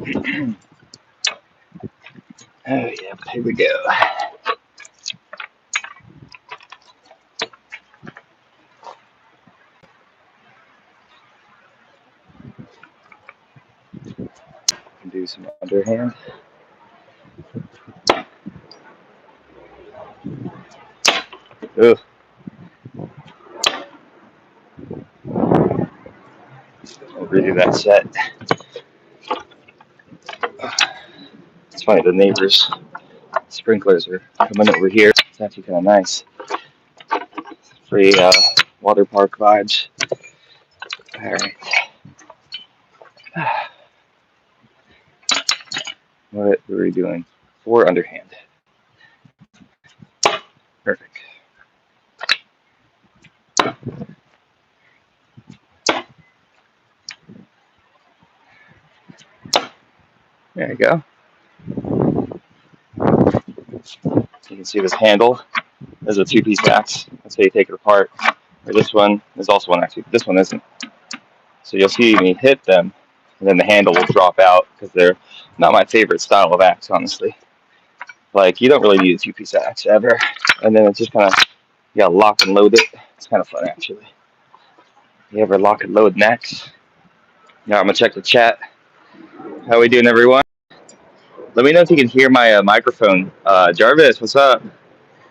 Oh yeah, here we go. Do some underhand. Ugh. I'll redo that set. It's funny, the neighbors' sprinklers are coming over here. It's actually kind of nice. Free water park vibes. All right. What are we doing? 4 underhand. Perfect. There you go. You can see this handle is a 2-piece axe. That's how you take it apart. Or this one is also one actually. This one isn't. So you'll see me hit them, and then the handle will drop out because they're not my favorite style of axe, honestly. Like, you don't really need a 2-piece axe ever. And then it's just kind of, you gotta lock and load it. It's kind of fun, actually. You ever lock and load an axe? Now I'm gonna check the chat. How we doing, everyone? Let me know if you can hear my microphone. Jarvis, what's up?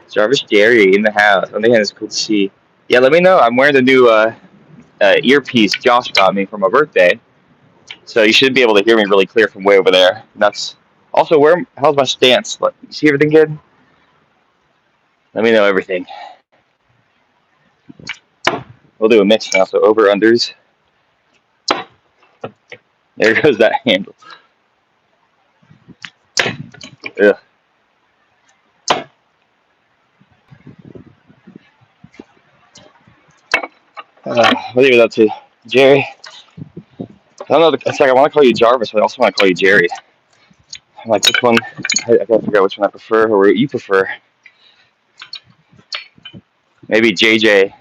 Jarvis Jerry in the house. On the hand, it's cool to see. Yeah, let me know. I'm wearing the new earpiece Josh got me for my birthday, so you should be able to hear me really clear from way over there. And that's also how's my stance? You see everything good? Let me know everything. We'll do a mix now. So over unders. There goes that handle. Ugh. What are you up to, Jerry? I don't know. It's like I want to call you Jarvis, but I also want to call you Jerry. I'm like, which one? I gotta figure out which one I prefer or what you prefer. Maybe JJ.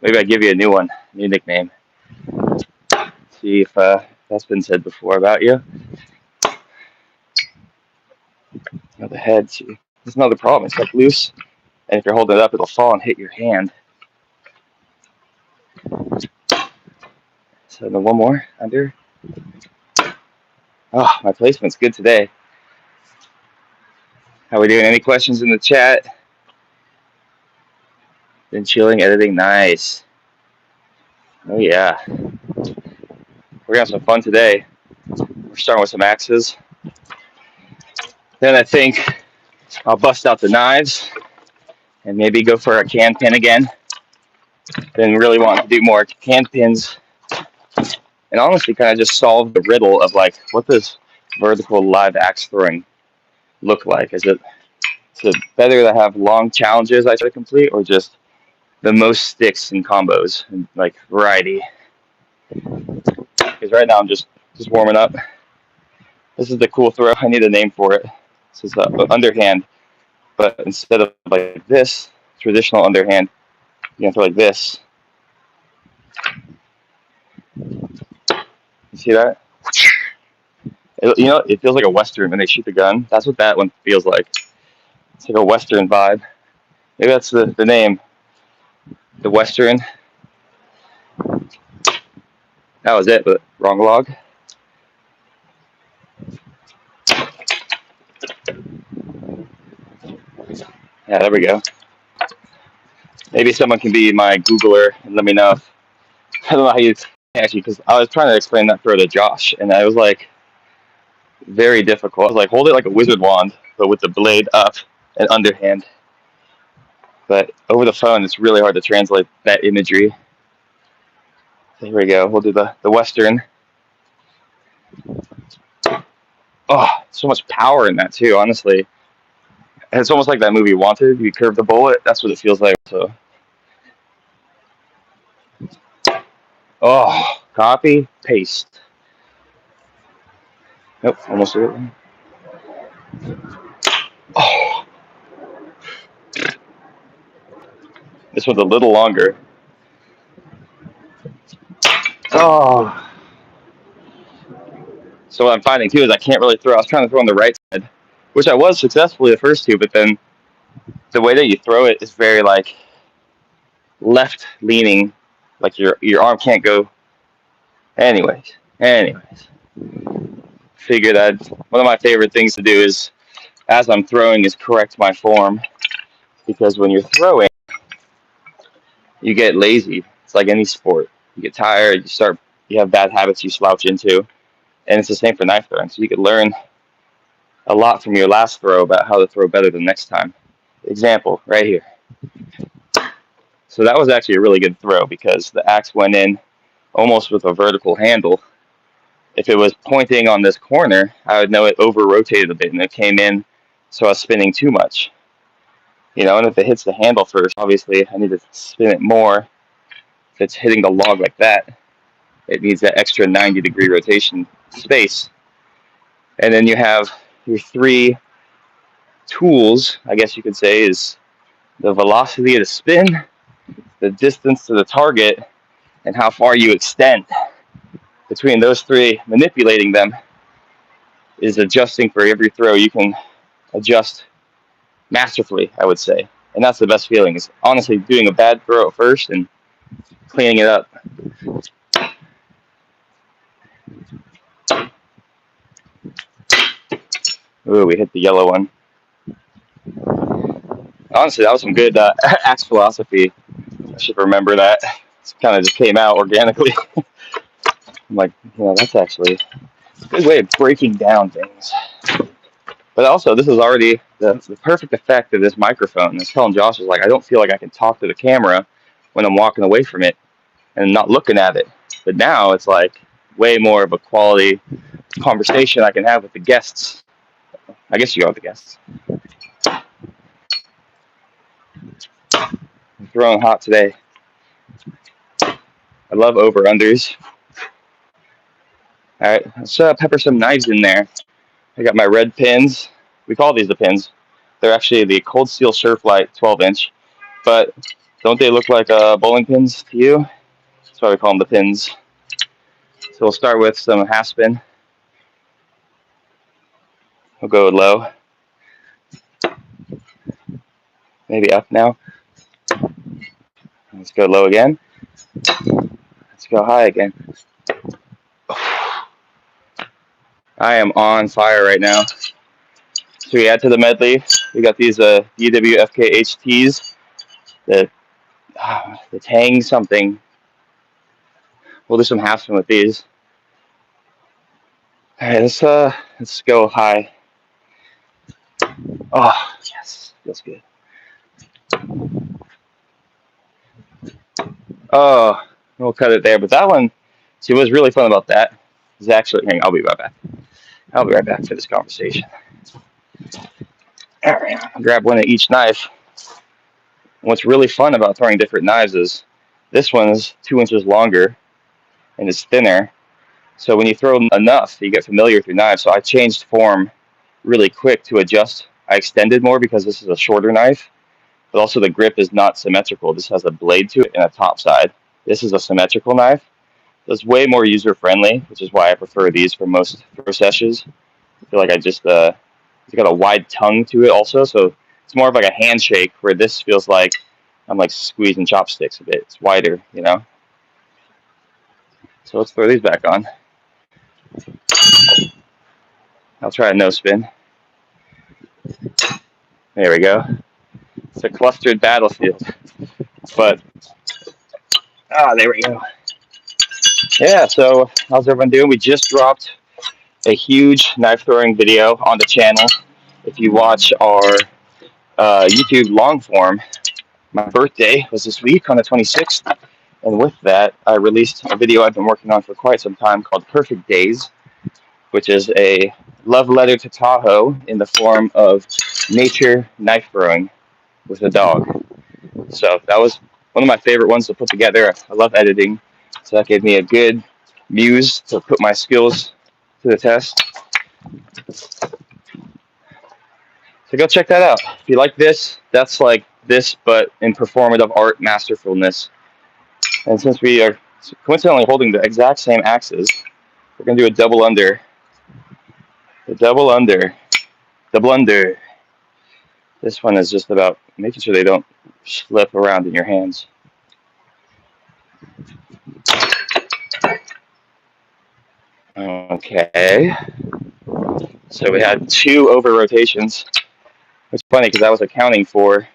Maybe I give you a new one, new nickname. See if that's been said before about you. Now the head. See, there's another problem. It's like loose, and if you're holding it up, it'll fall and hit your hand. So then one more under. Oh, my placement's good today. How we doing? Any questions in the chat? Been chilling, editing, nice. Oh yeah, we're gonna have some fun today. We're starting with some axes. Then I think I'll bust out the knives and maybe go for a can pin again. Then really want to do more can pins and honestly kind of just solve the riddle of like, what does vertical live axe throwing look like? Is it better to have long challenges I try to complete, or just the most sticks and combos and like variety? Because right now I'm just warming up. This is the cool throw. I need a name for it. This is underhand, but instead of like this traditional underhand, you can throw like this. You see that? It feels like a Western when they shoot the gun. That's what that one feels like. It's like a Western vibe. Maybe that's the name. The Western. That was it, but wrong log. Yeah, there we go. Maybe someone can be my Googler and let me know. I don't know how you actually, because I was trying to explain that throw to Josh, and I was like, very difficult. I was like, hold it like a wizard wand, but with the blade up and underhand. But over the phone, it's really hard to translate that imagery. So here we go. We'll do the Western. Oh, so much power in that too, honestly. And it's almost like that movie Wanted. You curve the bullet. That's what it feels like. So, oh, copy, paste. Nope, almost did it. Oh, this one's a little longer. Oh, So what I'm finding too is I can't really throw. I was trying to throw on the right side, which I was successfully the first two, but then the way that you throw it is very like left leaning, like your arm can't go. Anyways, figure that one of my favorite things to do is as I'm throwing is correct my form, because when you're throwing, you get lazy. It's like any sport. You get tired. You have bad habits you slouch into, and it's the same for knife throwing. So you could learn a lot from your last throw about how to throw better the next time. Example right here. So that was actually a really good throw because the axe went in almost with a vertical handle. If it was pointing on this corner, I would know it over-rotated a bit and it came in, so I was spinning too much. And if it hits the handle first, obviously I need to spin it more. If it's hitting the log like that, it needs that extra 90-degree rotation space. And then you have your three tools, I guess you could say, is the velocity of the spin, the distance to the target, and how far you extend. Between those three, manipulating them is adjusting for every throw. You can adjust masterfully, I would say. And that's the best feeling, is honestly doing a bad throw at first and cleaning it up. Ooh, we hit the yellow one. Honestly, that was some good axe philosophy. I should remember that. It kind of just came out organically. I'm like, that's actually a good way of breaking down things. But also, this is already the perfect effect of this microphone. I was telling Josh, I don't feel like I can talk to the camera when I'm walking away from it and not looking at it. But now it's like way more of a quality conversation I can have with the guests. I guess you go with the guests. I'm throwing hot today. I love over-unders. All right, let's pepper some knives in there. I got my red pins. We call these the pins. They're actually the Cold Steel Surflight 12-inch. But don't they look like bowling pins to you? That's why we call them the pins. So we'll start with some half spin. We'll go low. Maybe up now. Let's go low again. Let's go high again. I am on fire right now. So we add to the medley. We got these UW FKHTs. The Tang something. We'll do some half spin with these. All right, let's go high. Oh yes, feels good. Oh, we'll cut it there. But that one, see, what's really fun about that is actually. Hang on, I'll be right back. I'll be right back for this conversation. All right, I'll grab one of each knife. What's really fun about throwing different knives is this one is 2 inches longer and it's thinner. So when you throw enough, you get familiar with your knife. So I changed form really quick to adjust. I extended more because this is a shorter knife, but also the grip is not symmetrical. This has a blade to it and a top side. This is a symmetrical knife. So it's way more user-friendly, which is why I prefer these for most throw sessions. I feel like it's got a wide tongue to it also, so it's more of like a handshake, where this feels like I'm like squeezing chopsticks a bit. It's wider, So let's throw these back on. I'll try a no spin. There we go. It's a clustered battlefield. But, there we go. Yeah, so how's everyone doing? We just dropped a huge knife throwing video on the channel. If you watch our YouTube long form, my birthday was this week on the 26th. And with that, I released a video I've been working on for quite some time called Perfect Daze, which is a love letter to Tahoe in the form of nature knife throwing with a dog. So that was one of my favorite ones to put together. I love editing, so that gave me a good muse to put my skills to the test. So go check that out. If you like this, that's like this, but in performative art masterfulness. And since we are coincidentally holding the exact same axes, we're going to do a double under The double under. Double under. This one is just about making sure they don't slip around in your hands. Okay. So we had 2 over rotations. It's funny because I was accounting for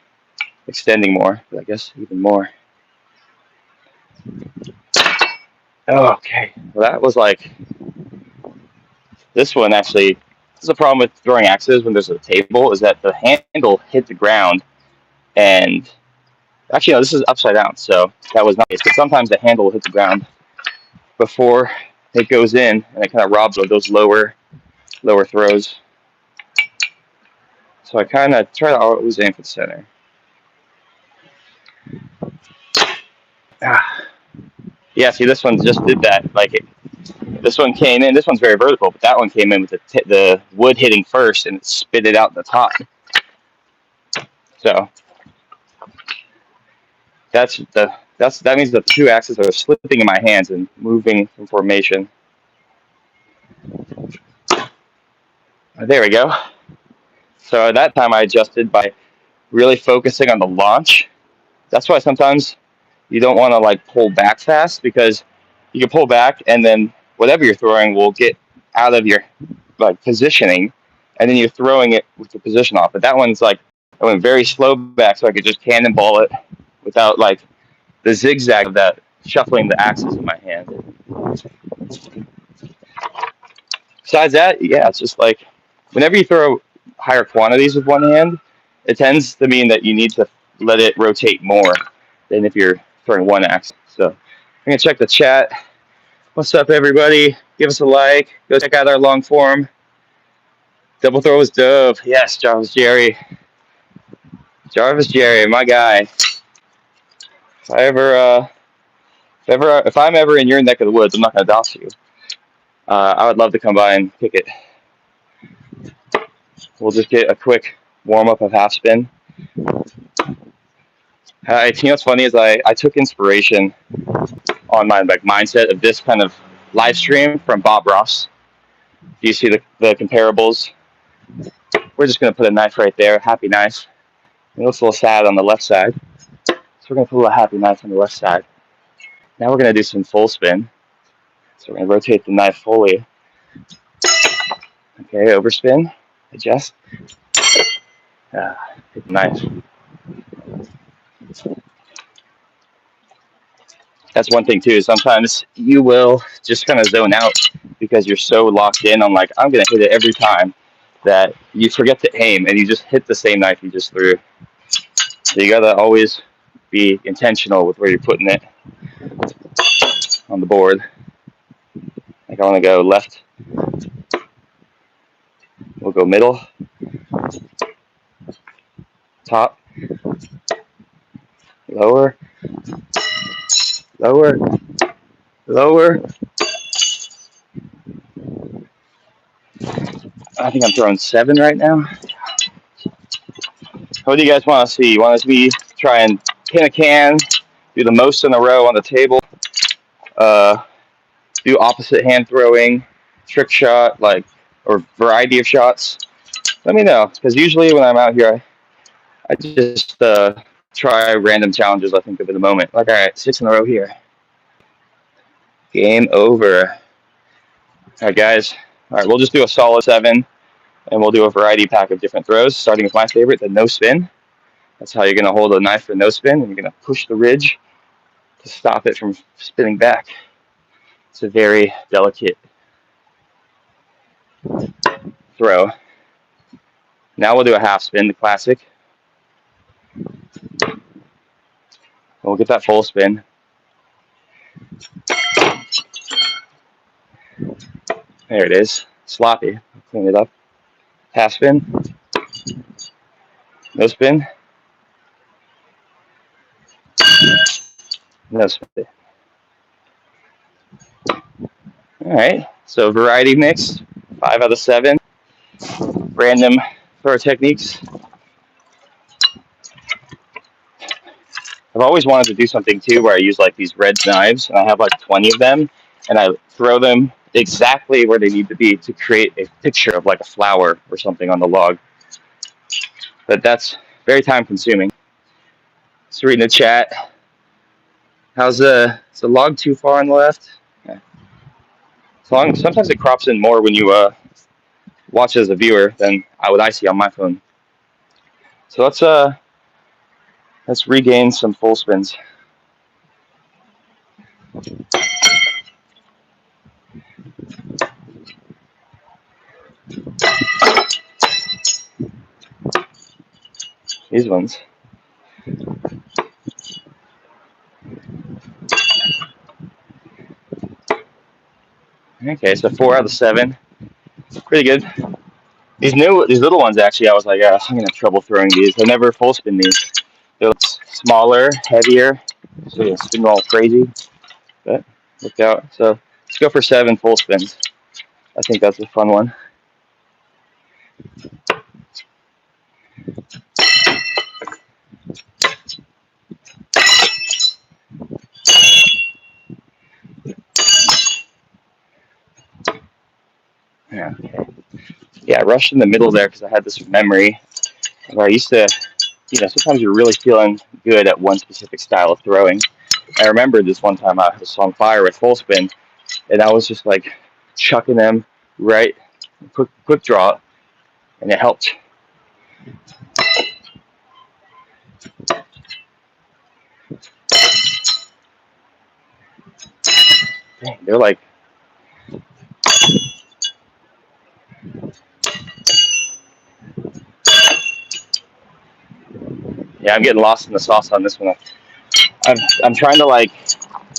extending more, but I guess even more. Okay. Well, that was like, this one actually, this is a problem with throwing axes when there's a table, is that the handle hit the ground, and actually, no, this is upside down, so that was nice. But sometimes the handle will hit the ground before it goes in, and it kind of robs of those lower throws. So I kind of try to always aim for the center. Yeah, see, this one just did that. Like, this one came in. This one's very vertical, but that one came in with the wood hitting first, and it spit it out the top. So that means that the 2 axes are slipping in my hands and moving from formation. There we go. So at that time, I adjusted by really focusing on the launch. That's why sometimes you don't want to like pull back fast, because you can pull back and then whatever you're throwing will get out of your like positioning, and then you're throwing it with the position off. But that one's like, I went very slow back so I could just cannonball it without like the zigzag of that shuffling the axes in my hand. Besides that, yeah, it's just like whenever you throw higher quantities with one hand, it tends to mean that you need to let it rotate more than if you're throwing one axe. So I'm gonna check the chat. What's up, everybody? Give us a like. Go check out our long form. Double throw is dope. Yes, Jarvis Jerry. Jarvis Jerry, my guy. If I'm ever in your neck of the woods, I'm not gonna dox you. I would love to come by and kick it. We'll just get a quick warm up of half spin. You know what's funny is I took inspiration on my like mindset of this kind of live stream from Bob Ross. Do you see the comparables? We're just gonna put a knife right there, happy knife. It looks a little sad on the left side, so we're gonna put a little happy knife on the left side. Now we're gonna do some full spin. So we're gonna rotate the knife fully. Okay, overspin, adjust. Hit the knife. That's one thing too. Sometimes you will just kind of zone out because you're so locked in on like, I'm gonna hit it every time, that you forget to aim and you just hit the same knife you just threw. So you gotta always be intentional with where you're putting it on the board. Like I wanna go left, we'll go middle, top, lower, lower, lower. I think I'm throwing 7 right now. What do you guys want to see? You want to see me try and pin a can, do the most in a row on the table, do opposite hand throwing, trick shot, like, or variety of shots? Let me know, because usually when I'm out here, I just try random challenges I think of in the moment. Like, all right, 6 in a row here. Game over. All right, guys. All right, we'll just do a solid 7, and we'll do a variety pack of different throws, starting with my favorite, the no spin. That's how you're going to hold a knife for no spin, and you're going to push the ridge to stop it from spinning back. It's a very delicate throw. Now we'll do a half spin, the classic. We'll get that full spin. There it is. Sloppy. I'll clean it up. Half spin. No spin. No spin. All right. So variety mix. 5 out of 7. Random throw techniques. I've always wanted to do something too where I use like these red knives, and I have like 20 of them, and I throw them exactly where they need to be to create a picture of like a flower or something on the log. But that's very time consuming. So reading the chat. How's is the log too far on the left? Yeah. Sometimes it crops in more when you watch as a viewer than what I see on my phone. So let's regain some full spins. These ones. Okay, so 4 out of 7. Pretty good. These little ones actually, I was like, I'm gonna have trouble throwing these. I never full spin these. They're smaller, heavier, so you spin all crazy. But worked out. So let's go for 7 full spins. I think that's a fun one. Yeah. Okay. Yeah, I rushed in the middle there because I had this memory where I used to, sometimes you're really feeling good at one specific style of throwing. I remember this one time I was on fire with full spin, and I was just like chucking them right, quick draw, and it helped. Dang, they're like, yeah, I'm getting lost in the sauce on this one. I'm trying to like,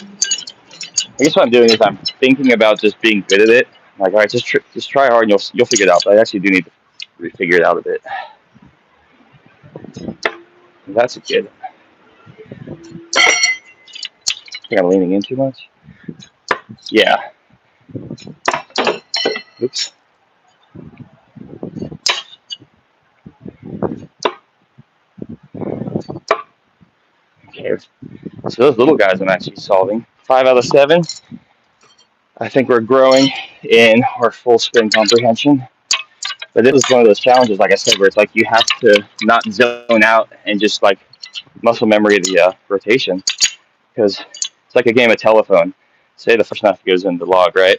I guess what I'm doing is I'm thinking about just being good at it. Like, all right, just try hard and you'll figure it out. But I actually do need to figure it out a bit. That's a good. I think I'm leaning in too much. Yeah. Oops. Okay. So those little guys I'm actually solving. 5 out of 7. I think we're growing in our full spin comprehension. But this is one of those challenges, like I said, where it's like you have to not zone out and just like muscle memory the rotation, because it's like a game of telephone. Say the first knife goes in the log, right?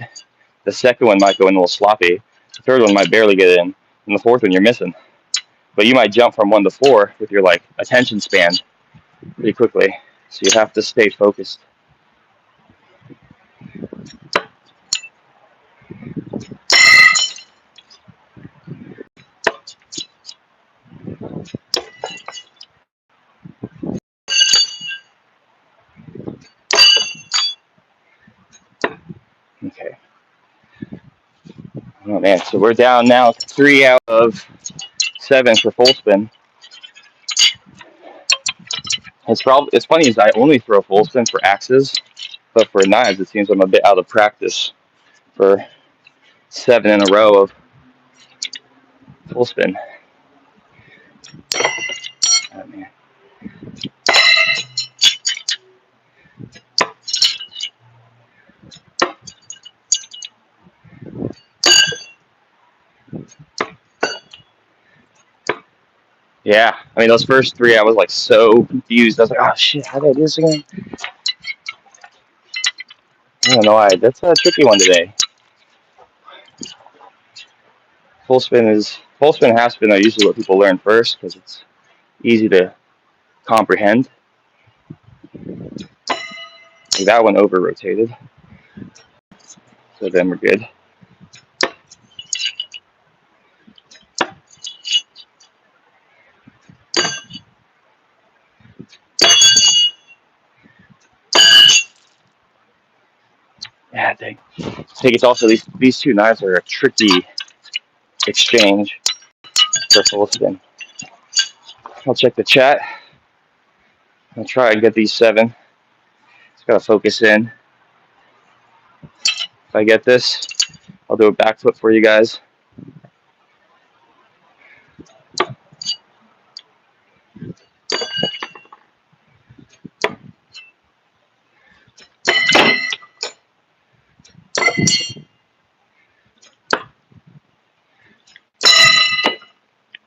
The second one might go in a little sloppy. The third one might barely get in, and the fourth one you're missing. But you might jump from 1 to 4 with your like attention span pretty quickly. So you have to stay focused. Okay. Oh man, so we're down now 3 out of 7 for full spin. It's funny is I only throw full spin for axes, but for knives it seems I'm a bit out of practice for 7 in a row of full spin. Oh man. Yeah, I mean those first 3 I was like so confused. I was like, oh shit, how did I do this again? I don't know why. That's a tricky one today. Full spin half spin are usually what people learn first because it's easy to comprehend. Like that one over rotated, so then we're good. Yeah, dang. I think it's also these 2 knives are a tricky exchange for full spin. I'll check the chat. I'll try and get these 7. Just gotta focus in. If I get this, I'll do a backflip for you guys.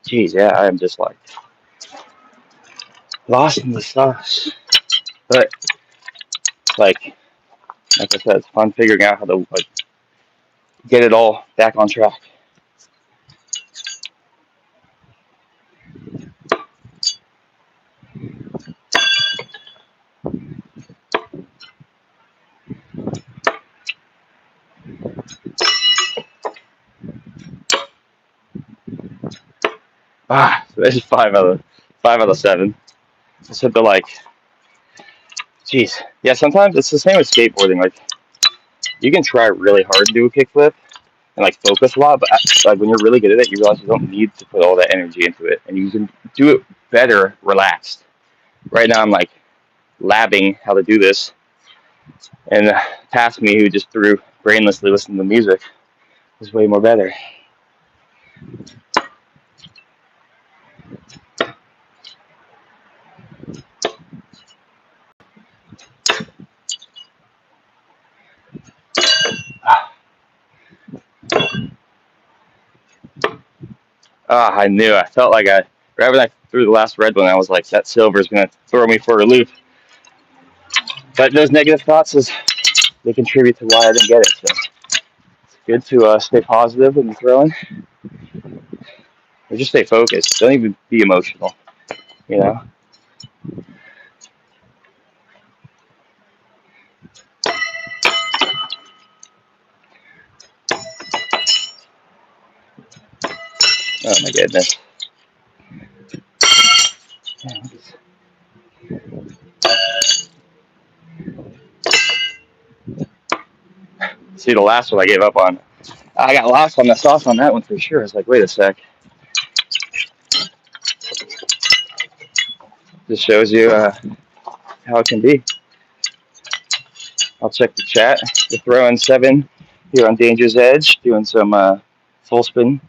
Jeez, yeah, I am just like lost in the sauce. But like I said, it's fun figuring out how to like get it all back on track. So this is 5 out of 7. So the like, geez, yeah. Sometimes it's the same with skateboarding. Like you can try really hard to do a kickflip and like focus a lot, but like when you're really good at it, you realize you don't need to put all that energy into it, and you can do it better relaxed. Right now, I'm like labbing how to do this, and past me who just threw brainlessly listening to music is way more better. I knew. I felt like right when I threw the last red one, I was like, that silver is going to throw me for a loop. But those negative thoughts, they contribute to why I didn't get it. So it's good to stay positive when you're throwing, or just stay focused. Don't even be emotional, you know? Oh my goodness. See, the last one I gave up on. I got lost on the sauce on that one for sure. I was like, wait a sec. Just shows you how it can be. I'll check the chat. We're throwing 7 here on Danger's Edge, doing some full spin.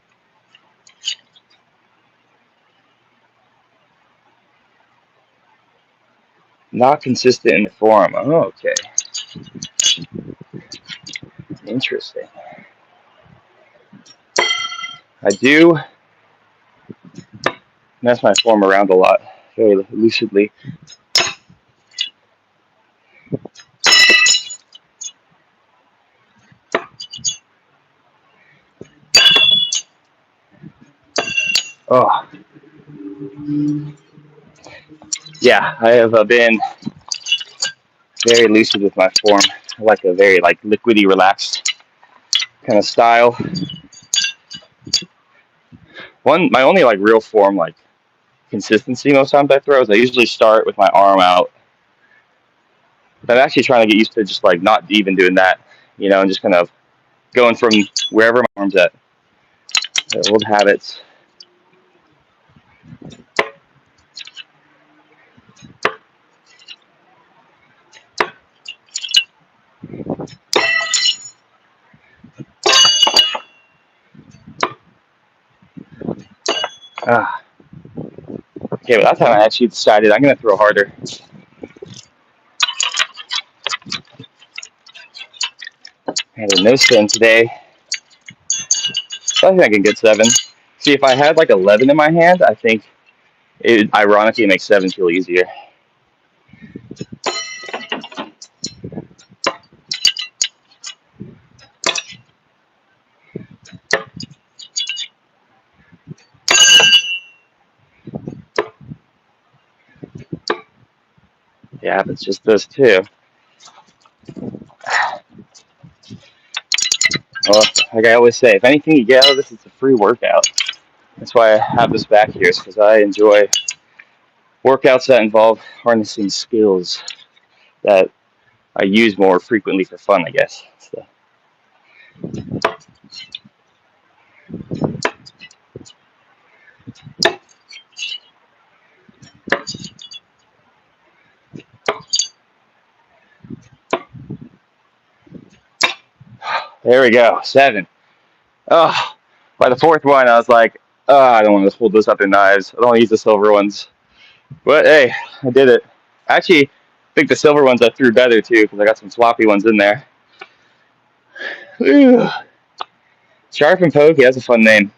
Not consistent in the form. Oh, okay. Interesting. I do mess my form around a lot, very lucidly. Oh, yeah, I have been very lucid with my form. I like a very like liquidy, relaxed kind of style. My only like real form like consistency most times I throw is I usually start with my arm out. But I'm actually trying to get used to just like not even doing that, and just kind of going from wherever my arm's at. Old habits. Okay, but that time I actually decided I'm going to throw harder. I had a no spin today. So I think I can get 7. See, if I had like 11 in my hand, I think it ironically makes 7 feel easier. Yeah, but it's just those two. Well, like I always say, if anything you get out of this, it's a free workout. That's why I have this back here, is because I enjoy workouts that involve harnessing skills that I use more frequently for fun, I guess. So. There we go, 7. Oh, by the 4th one, I was like, oh, I don't want to hold those other knives. I don't want to use the silver ones. But hey, I did it. Actually, I think the silver ones I threw better too, because I got some sloppy ones in there. Sharp and Pokey, that's a fun name.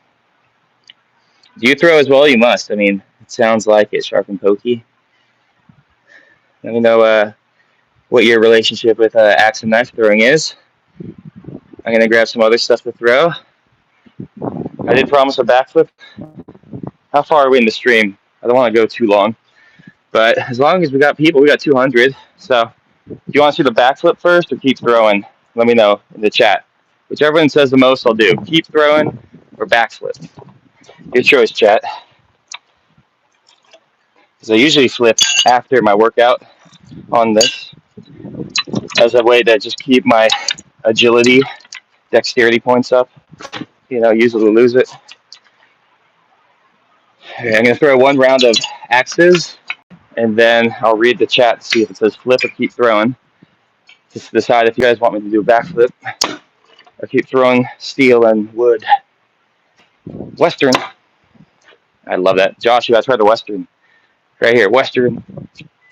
Do you throw as well? You must. I mean, it sounds like it, sharp and pokey. Let me know what your relationship with axe and knife throwing is. I'm going to grab some other stuff to throw. I did promise a backflip. How far are we in the stream? I don't want to go too long. But as long as we got people, we got 200. So do you want to see the backflip first or keep throwing? Let me know in the chat. Whichever one says the most, I'll do. Keep throwing or backflip. Your choice, chat. Because I usually flip after my workout on this as a way to just keep my agility, dexterity points up. You know, use it or lose it. Okay, I'm going to throw one round of axes, and then I'll read the chat to see if it says flip or keep throwing. Just decide if you guys want me to do a backflip or keep throwing steel and wood. Western. I love that. Josh, you guys try the Western. Right here, Western.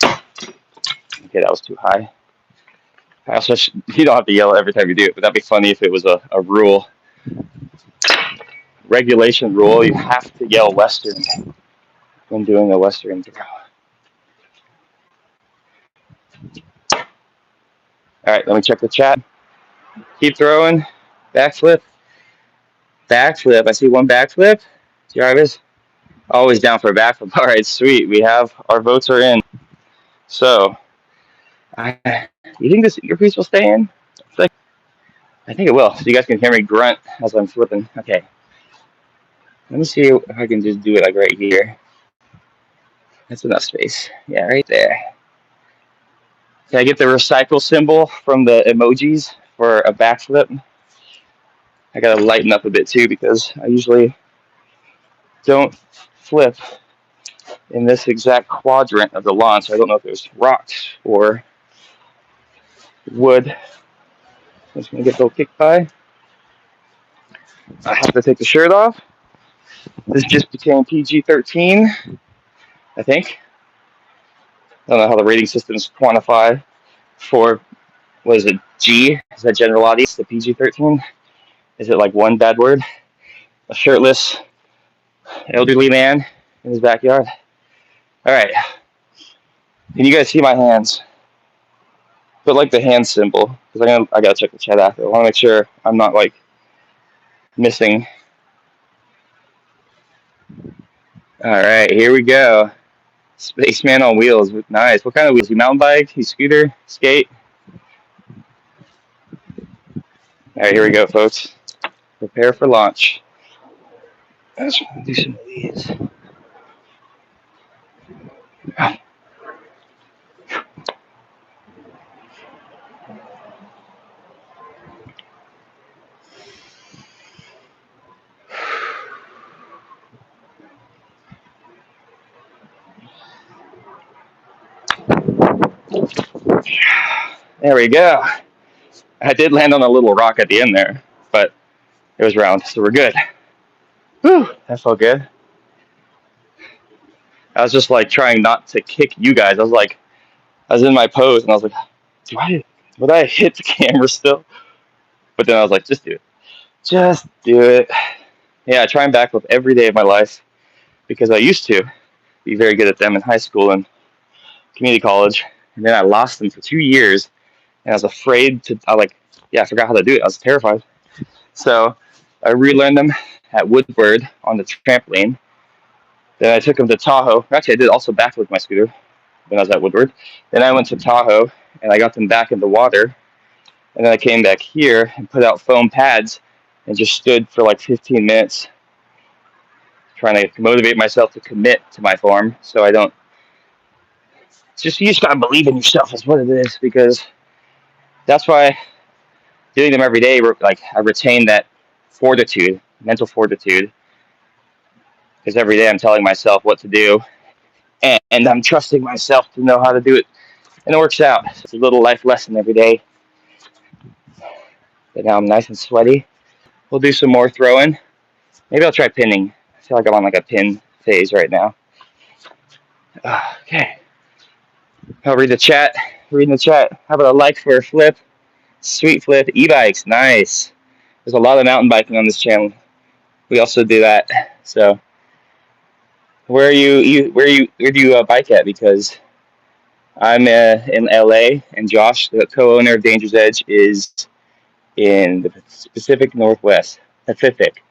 Okay, that was too high. I also, you don't have to yell every time you do it, but that'd be funny if it was a rule. Regulation rule, you have to yell Western when doing a Western throw. All right, let me check the chat. Keep throwing. Backflip. Backflip. I see one backflip. Jarvis. Always down for a backflip. All right, sweet. We have our votes are in. So, you think this earpiece will stay in? I think it will. So you guys can hear me grunt as I'm flipping. Okay. Let me see if I can just do it like right here. That's enough space. Yeah, right there. Can I get the recycle symbol from the emojis for a backflip? I gotta lighten up a bit too because I usually don't flip in this exact quadrant of the lawn, so I don't know if there's rocks or wood. I'm just gonna get a little kicked by. I have to take the shirt off. This just became PG-13, I think. I don't know how the rating systems quantify for, what is it, G? Is that general audience, the PG-13? Is it like one bad word? A shirtless elderly man in his backyard. All right. Can you guys see my hands? Put like the hand symbol because I gotta check the chat after. I want to make sure I'm not like missing. All right, here we go. Spaceman on wheels. Nice. What kind of wheels? You mountain bike? You scooter? Skate? All right, here we go, folks. Prepare for launch. Let's do some of these. There we go. I did land on a little rock at the end there, but it was round, so we're good. Whew, that felt good. I was just like trying not to kick you guys. I was in my pose, and I was like, would I hit the camera still? But then I was like, just do it. Just do it. Yeah, I try and backflip every day of my life because I used to be very good at them in high school and community college. And then I lost them for 2 years, and I was afraid to, I forgot how to do it. I was terrified. So I relearned them at Woodward on the trampoline. Then I took them to Tahoe. Actually, I did also backflip my scooter when I was at Woodward. Then I went to Tahoe, and I got them back in the water. And then I came back here and put out foam pads and just stood for like 15 minutes trying to motivate myself to commit to my form so I don't. You just gotta believe in yourself is what it is, because that's why doing them every day, like I retain that fortitude, mental fortitude, because every day I'm telling myself what to do, and I'm trusting myself to know how to do it, and it works out. It's a little life lesson every day. But now I'm nice and sweaty. We'll do some more throwing. Maybe I'll try pinning. I feel like I'm on like a pin phase right now. Okay. I'll read the chat. Reading the chat. How about a like for a flip? Sweet flip. E-bikes. Nice. There's a lot of mountain biking on this channel. We also do that. So Where do you bike at? Because I'm in LA, and Josh, the co-owner of Danger's Edge, is in the Pacific Northwest, Pacific.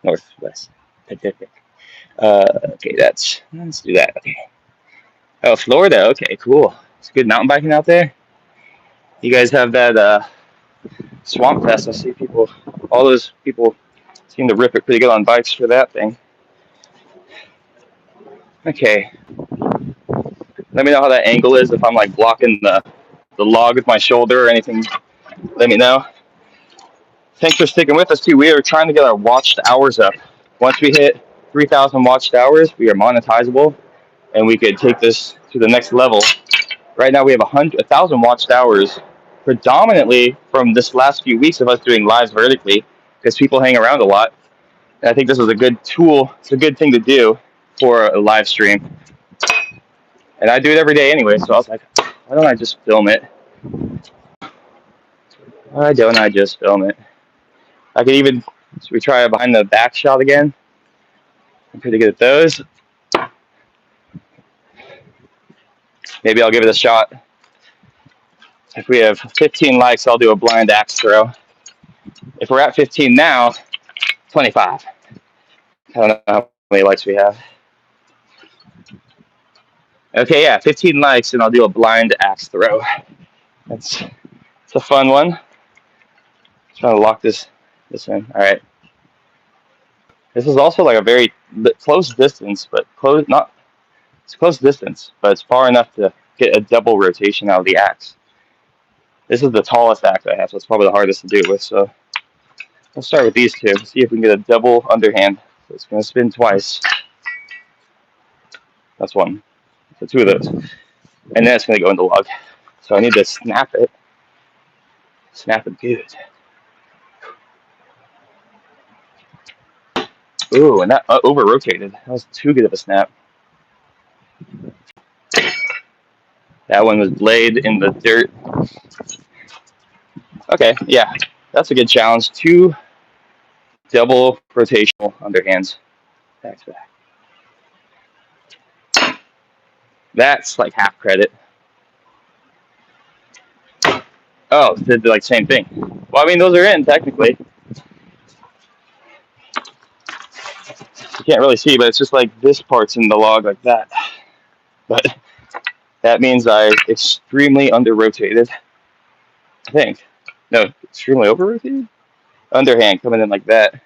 Okay, let's do that. Okay. Oh, Florida. Okay, cool. It's good mountain biking out there. You guys have that Swamp Fest. I see all those people seem to rip it pretty good on bikes for that thing. Okay, let me know how that angle is. If I'm like blocking the log with my shoulder or anything, let me know. Thanks for sticking with us too. We are trying to get our watched hours up. Once we hit 3,000 watched hours, we are monetizable, and we could take this to the next level. Right now, we have 1,000 watched hours, predominantly from this last few weeks of us doing lives vertically, because people hang around a lot. And I think this is a good tool. It's a good thing to do for a live stream. And I do it every day anyway, so I was like, why don't I just film it? Why don't I just film it? I could even, should we try a behind the back shot again? I'm pretty good at those. Maybe I'll give it a shot. If we have 15 likes, I'll do a blind axe throw. If we're at 15 now, 25. I don't know how many likes we have. Okay, yeah, 15 likes, and I'll do a blind axe throw. It's a fun one. Trying to lock this in. All right. This is also like a very close distance, but it's close distance, but it's far enough to get a double rotation out of the axe. This is the tallest axe I have, so it's probably the hardest to do it with. So let's start with these two. See if we can get a double underhand. So it's going to spin twice. That's one. So two of those. And then it's going to go in the log. So I need to snap it. Snap it good. Ooh, and that over-rotated. That was too good of a snap. That one was laid in the dirt. Okay, yeah. That's a good challenge. 2 double rotational underhands. Back to back. That's like half credit. Oh, did like same thing. Well, I mean, those are in technically. You can't really see, but it's just like this part's in the log like that. But that means I extremely under-rotated, I think. No, extremely over-rotated? Underhand coming in like that.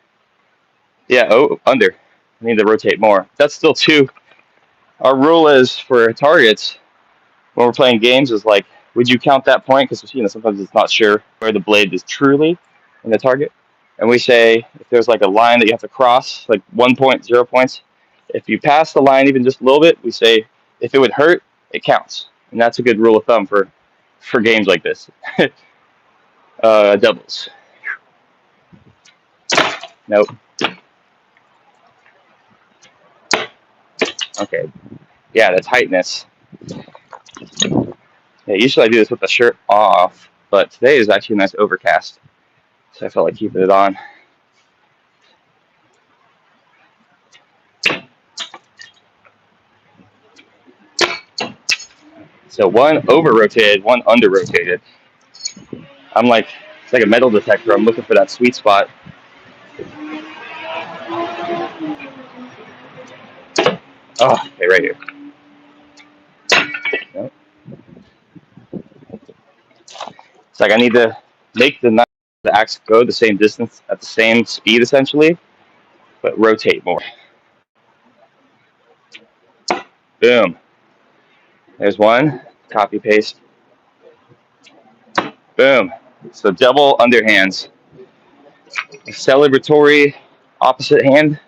Yeah, under. I need to rotate more. That's still 2. Our rule is for targets, when we're playing games, is like, would you count that point? Because sometimes it's not sure where the blade is truly in the target. And we say if there's like a line that you have to cross, like 1 point, 0 points, if you pass the line even just a little bit, we say if it would hurt, it counts. And that's a good rule of thumb for games like this. Doubles. Nope. Okay. Yeah, the tightness. Yeah, usually I do this with the shirt off, but today is actually a nice overcast, so I felt like keeping it on. So 1 over-rotated, 1 under-rotated. It's like a metal detector. I'm looking for that sweet spot. Oh, okay, right here. Nope. It's like I need to make the axe go the same distance at the same speed, essentially, but rotate more. Boom. There's 1. Copy, paste. Boom. So double underhands. A celebratory opposite hand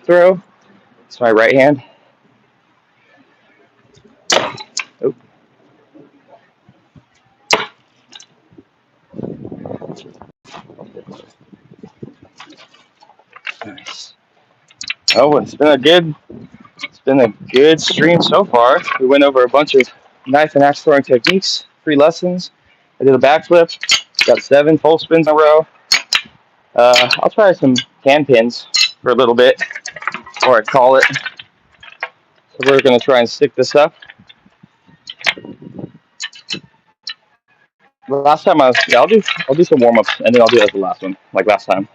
throw. It's my right hand. Oh. Nice. Oh, it's been a good stream so far. We went over a bunch of knife and axe throwing techniques, 3 lessons. I did a backflip, got 7 full spins in a row. I'll try some hand pins for a little bit, or I call it. So we're going to try and stick this up. Last time I'll do some warm ups and then I'll do it as the last one, like last time.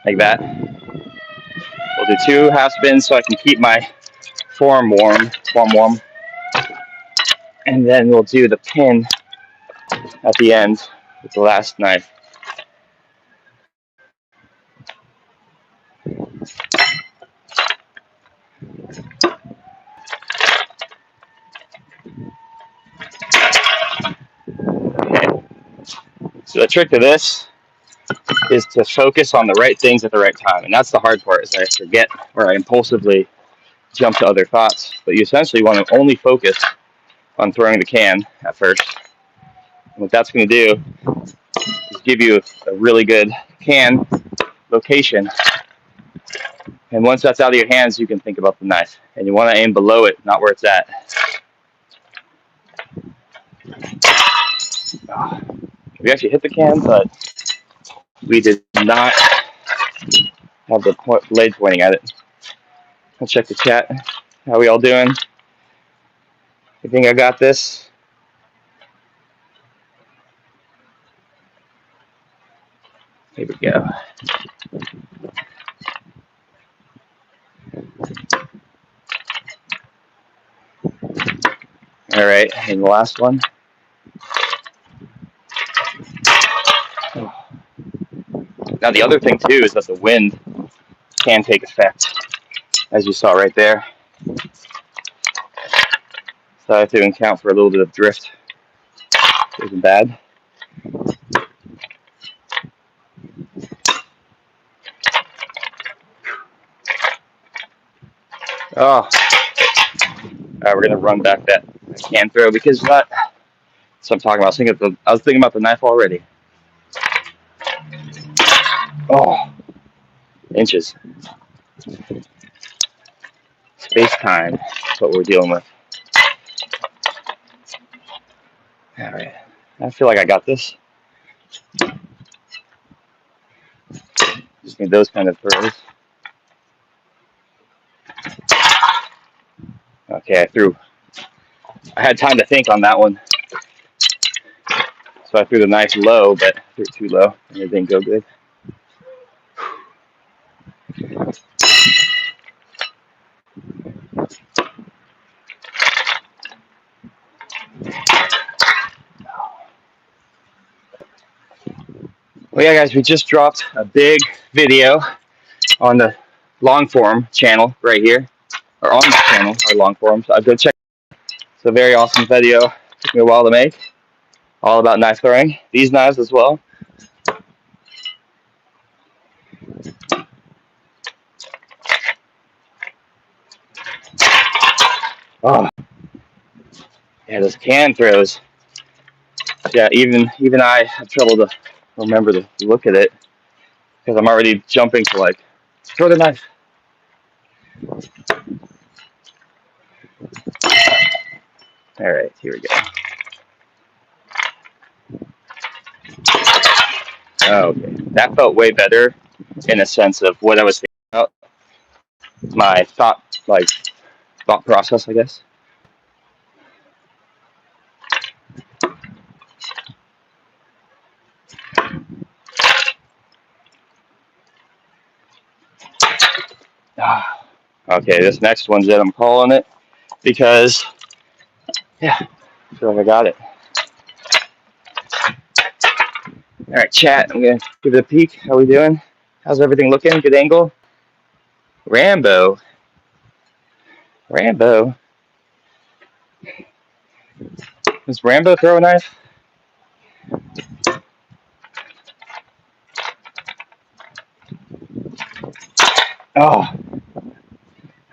Like that. We'll do 2 half spins so I can keep my form warm. And then we'll do the pin at the end with the last knife. Okay. So the trick to this is to focus on the right things at the right time. And that's the hard part, is I forget or I impulsively jump to other thoughts. But you essentially want to only focus on throwing the can at first. And what that's going to do is give you a really good can location. And once that's out of your hands, you can think about the knife. And you want to aim below it, not where it's at. We actually hit the can, but we did not have the blade pointing at it. I'll check the chat. How we all doing? You think I got this? Here we go. All right, and the last one. Now the other thing too is that the wind can take effect, as you saw right there. So I have to account for a little bit of drift. It isn't bad. Oh, all right, we're gonna run back that can throw because that. So I'm talking about. I was thinking about the knife already. Oh, inches. Space time. That's what we're dealing with. All right. I feel like I got this. Just need those kind of throws. Okay, I had time to think on that one. So I threw the knife low, but I threw it too low and it didn't go good. Well, yeah, guys, we just dropped a big video on the long form channel right here, or on this channel, our long form. So go check. It's a very awesome video. Took me a while to make. All about knife throwing. These knives as well. Oh, yeah, those can throws. Yeah, even I have trouble to remember to look at it because I'm already jumping to like throw the knife. All right, here we go. Oh, okay, that felt way better in a sense of what I was thinking about. My thought process, I guess. Okay, this next one's it. I'm calling it because, yeah, I feel like I got it. All right, chat. I'm gonna give it a peek. How we doing? How's everything looking? Good angle. Rambo. Does Rambo throw a knife? Oh,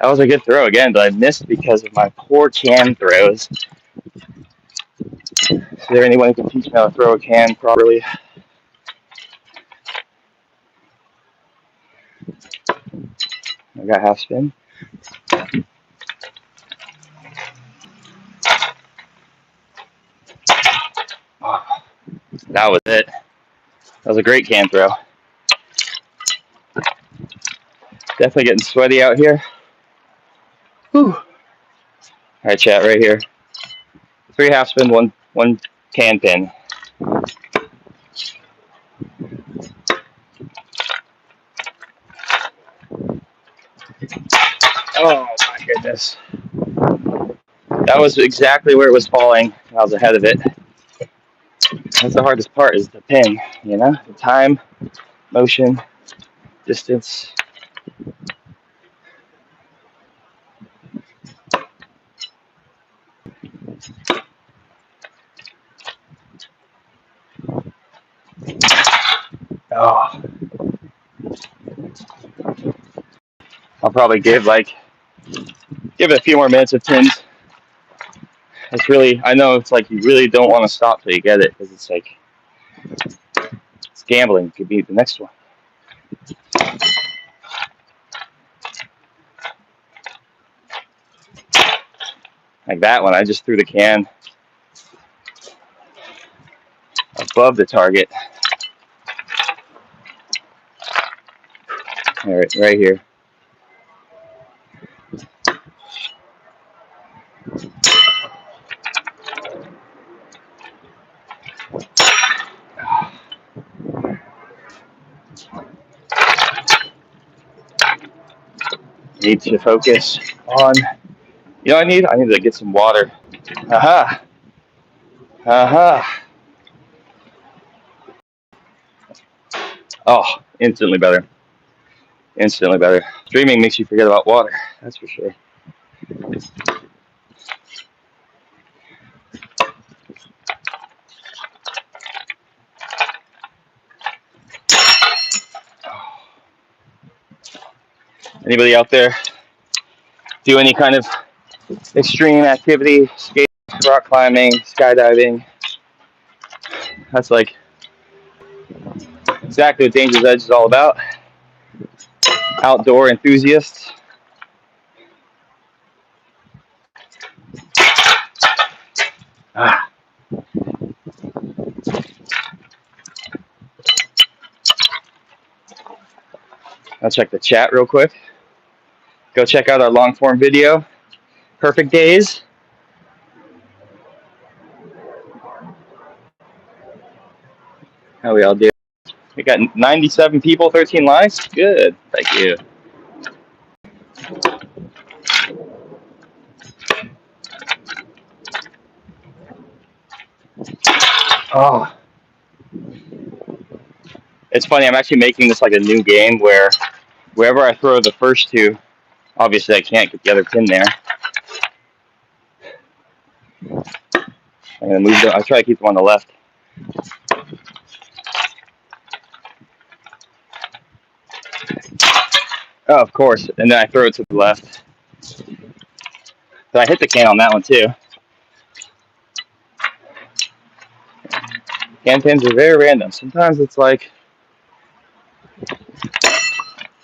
that was a good throw again, but I missed because of my poor can throws. Is there anyone who can teach me how to throw a can properly? I got half spin. Oh, that was it. That was a great can throw. Definitely getting sweaty out here. Whew. All right, chat, right here. 3 half spin, one can pin. Oh my goodness. That was exactly where it was falling. I was ahead of it. That's the hardest part, is the pin, you know? The time, motion, distance. Oh. I'll probably give it a few more minutes of pins. It's really, I know it's like you really don't want to stop till you get it, because it's like, it's gambling. It could be the next one. Like that one, I just threw the can above the target. All right here. Need to focus on, you know what I need? I need to get some water. Aha. Aha. Oh, instantly better. Instantly better. Streaming makes you forget about water, that's for sure. Anybody out there do any kind of extreme activity? Skating, rock climbing, skydiving? That's like exactly what Dangerous Edge is all about. Outdoor enthusiasts. Ah. I'll check the chat real quick. Go check out our long form video, Perfect Daze. How we all do? We got 97 people, 13 likes. Good, thank you. Oh, it's funny. I'm actually making this like a new game where wherever I throw the first two, obviously I can't get the other pin there. I'm gonna move them. I try to keep them on the left. Oh, of course. And then I throw it to the left. But I hit the can on that one too. Can pins are very random. Sometimes it's like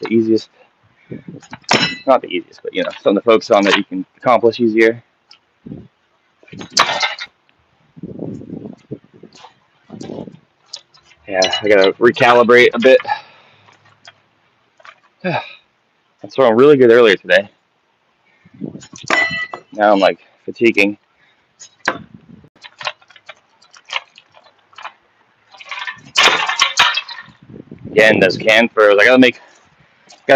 the easiest, not the easiest, but you know, something to focus on that you can accomplish easier. Yeah, I gotta recalibrate a bit. I was throwing really good earlier today. Now I'm like fatiguing. Again, those can throws, I gotta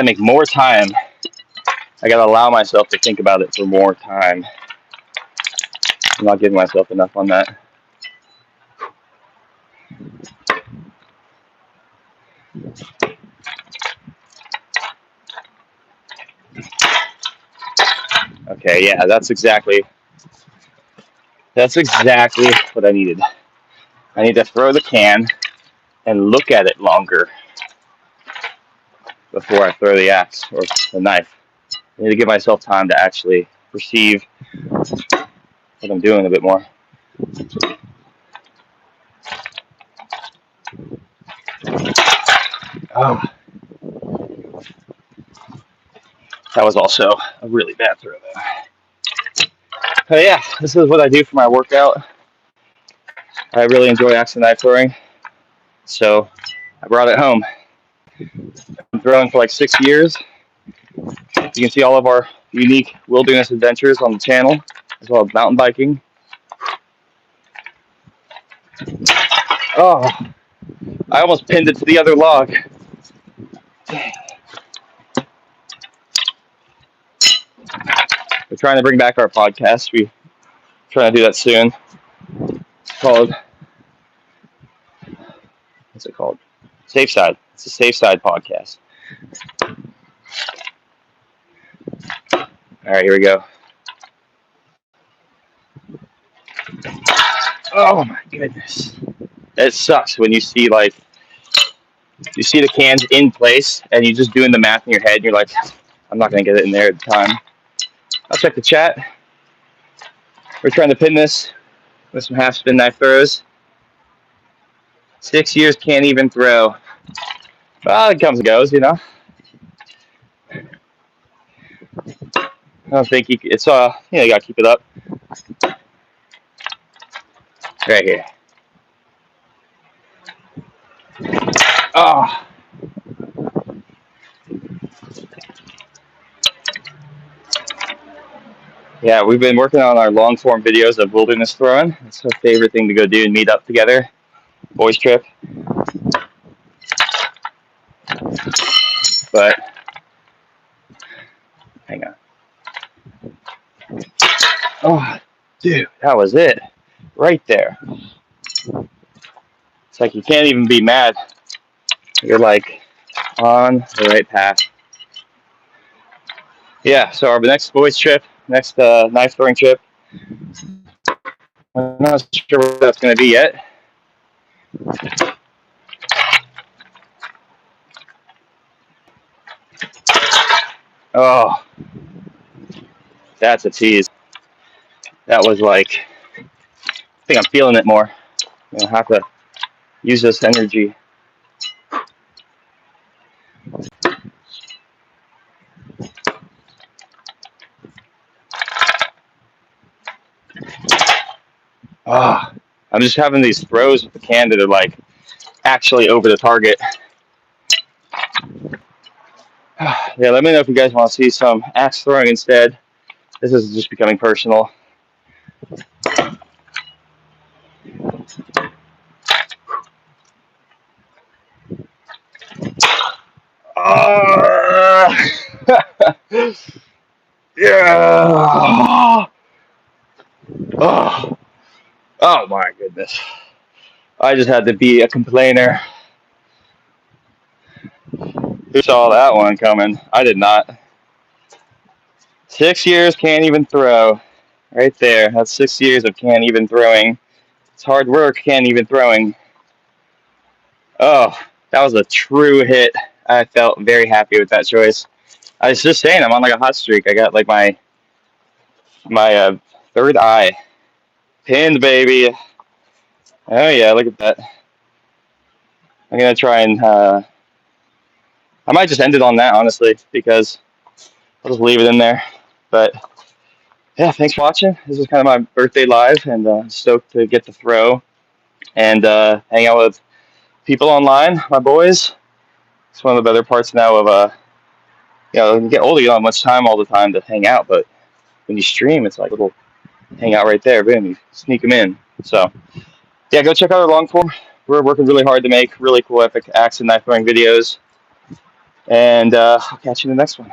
make more time. I gotta allow myself to think about it for more time. I'm not giving myself enough on that. Okay, yeah, that's exactly what I needed. I need to throw the can and look at it longer before I throw the axe or the knife. I need to give myself time to actually perceive what I'm doing a bit more. Oh, that was also a really bad throw though. But yeah, this is what I do for my workout. I really enjoy axe and knife throwing. So I brought it home. I'm throwing for like 6 years. You can see all of our unique wilderness adventures on the channel, as well as mountain biking. Oh, I almost pinned it to the other log. We're trying to bring back our podcast. We're trying to do that soon. It's called, what's it called? Safe Side. It's a Safe Side podcast. All right, here we go. Oh my goodness. It sucks when you see like, you see the cans in place and you're just doing the math in your head and you're like, I'm not going to get it in there at the time. I'll check the chat. We're trying to pin this with some half spin knife throws. 6 years, can't even throw. Well, it comes and goes, you know. I don't think it's you know, you gotta keep it up. Right here. Oh. Yeah, we've been working on our long form videos of wilderness throwing. It's our favorite thing to go do and meet up together. Boys trip. But hang on. Oh, dude, that was it. Right there. It's like you can't even be mad. You're like on the right path. Yeah, so our next boys trip, next knife throwing trip, I'm not sure what that's going to be yet. Oh, that's a tease. That was like, I think I'm feeling it more. I'm going to have to use this energy. Oh, I'm just having these throws with the can that are like actually over the target. Yeah, let me know if you guys want to see some axe throwing instead. This is just becoming personal. Yeah. Oh. Oh my goodness. I just had to be a complainer. Who saw that one coming? I did not. 6 years, can't even throw. Right there. That's 6 years of can't even throwing. It's hard work, can't even throwing. Oh, that was a true hit. I felt very happy with that choice. I was just saying, I'm on like a hot streak. I got like my third eye. Pinned, baby. Oh yeah, look at that. I'm gonna try and I might just end it on that, honestly, because I'll just leave it in there. But yeah, thanks for watching. This is kind of my birthday live, and stoked to get to throw and hang out with people online, my boys. It's one of the better parts now of you know, when you get older, you don't have much time all the time to hang out, but when you stream, it's like a little hangout right there. Boom, you sneak them in. So yeah, go check out our long form. We're working really hard to make really cool, epic axe and knife throwing videos. And I'll catch you in the next one.